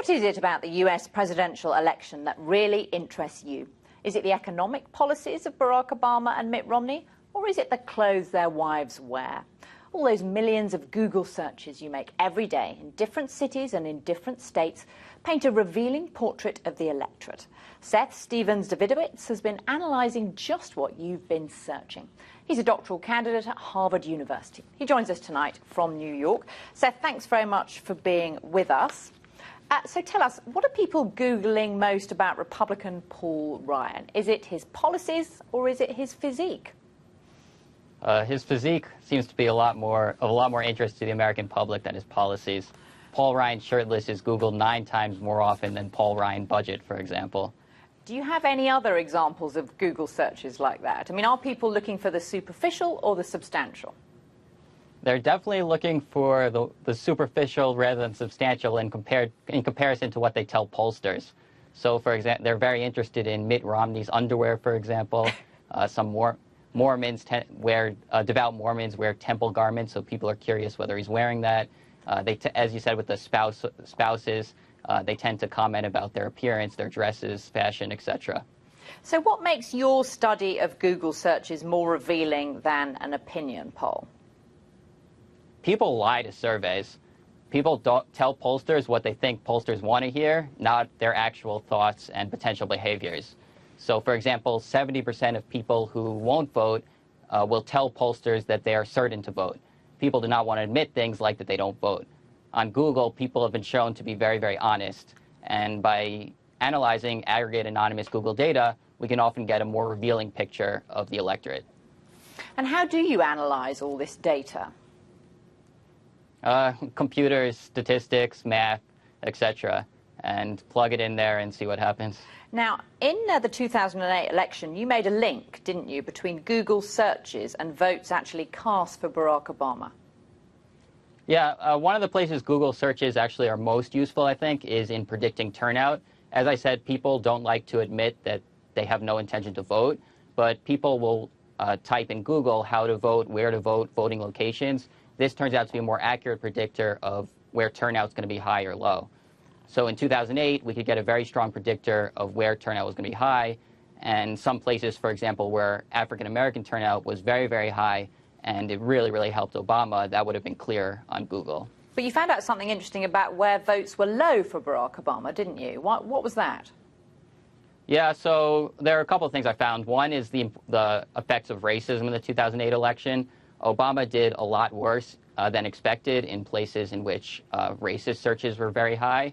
What is it about the US presidential election that really interests you? Is it the economic policies of Barack Obama and Mitt Romney? Or is it the clothes their wives wear? All those millions of Google searches you make every day in different cities and in different states paint a revealing portrait of the electorate. Seth Stephens-Davidowitz has been analysing just what you've been searching. He's a doctoral candidate at Harvard University. He joins us tonight from New York. Seth, thanks very much for being with us. So tell us, what are people Googling most about Republican Paul Ryan? Is it his policies or is it his physique? His physique seems to be of a lot more interest to the American public than his policies. Paul Ryan shirtless is Googled 9 times more often than Paul Ryan budget, for example. Do you have any other examples of Google searches like that? I mean, are people looking for the superficial or the substantial? They're definitely looking for the superficial rather than substantial in comparison to what they tell pollsters. So, for example, they're very interested in Mitt Romney's underwear, for example. Some Mormons devout Mormons wear temple garments, so people are curious whether he's wearing that. As you said, with the spouses, they tend to comment about their appearance, their dresses, fashion, etc. So what makes your study of Google searches more revealing than an opinion poll? People lie to surveys. People don't tell pollsters what they think pollsters want to hear, not their actual thoughts and potential behaviors. So, for example, 70% of people who won't vote will tell pollsters that they are certain to vote. People do not want to admit things like that they don't vote. On Google, people have been shown to be very, very honest. And by analyzing aggregate anonymous Google data, we can often get a more revealing picture of the electorate. And how do you analyze all this data? Computers, statistics, math, etc., and plug it in there and see what happens. Now, in the 2008 election, you made a link, didn't you, between Google searches and votes actually cast for Barack Obama? Yeah, one of the places Google searches actually are most useful, I think, is in predicting turnout. As I said, people don't like to admit that they have no intention to vote, but people will type in Google how to vote, where to vote, voting locations. This turns out to be a more accurate predictor of where turnout's going to be high or low. So in 2008, we could get a very strong predictor of where turnout was going to be high, and some places, for example, where African-American turnout was very, very high, and it really, really helped Obama, that would have been clear on Google. But you found out something interesting about where votes were low for Barack Obama, didn't you? What was that? Yeah, so there are a couple of things I found. One is the effects of racism in the 2008 election. Obama did a lot worse than expected in places in which racist searches were very high.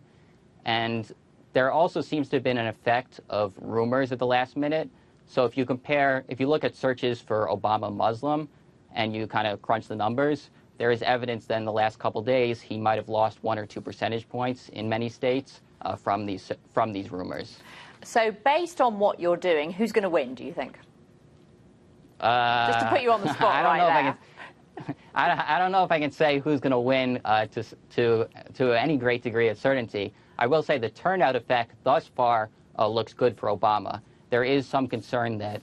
And there also seems to have been an effect of rumors at the last minute. So if you look at searches for Obama Muslim and you kind of crunch the numbers, there is evidence that in the last couple days he might have lost 1 or 2 percentage points in many states from these rumors. So based on what you're doing, who's going to win, do you think? Just to put you on the spot I don't know if I can say who's going to win to any great degree of certainty. I will say the turnout effect thus far looks good for Obama. There is some concern that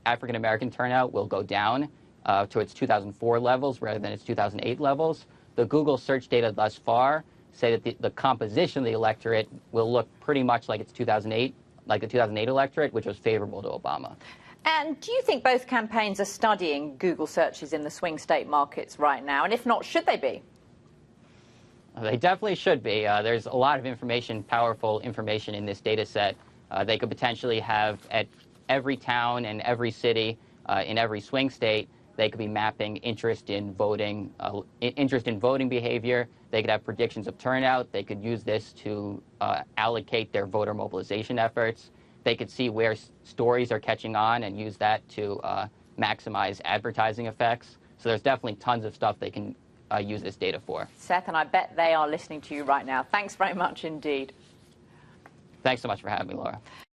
African-American turnout will go down to its 2004 levels rather than its 2008 levels. The Google search data thus far say that the composition of the electorate will look pretty much like its 2008, like the 2008 electorate, which was favorable to Obama. And do you think both campaigns are studying Google searches in the swing state markets right now? And if not, should they be? They definitely should be. There's a lot of information, powerful information in this data set. They could potentially have at every town and every city in every swing state, they could be mapping interest in voting behavior. They could have predictions of turnout. They could use this to allocate their voter mobilization efforts. They could see where stories are catching on and use that to maximize advertising effects. So there's definitely tons of stuff they can use this data for. Seth, and I bet they are listening to you right now. Thanks very much indeed. Thanks so much for having me, Laura.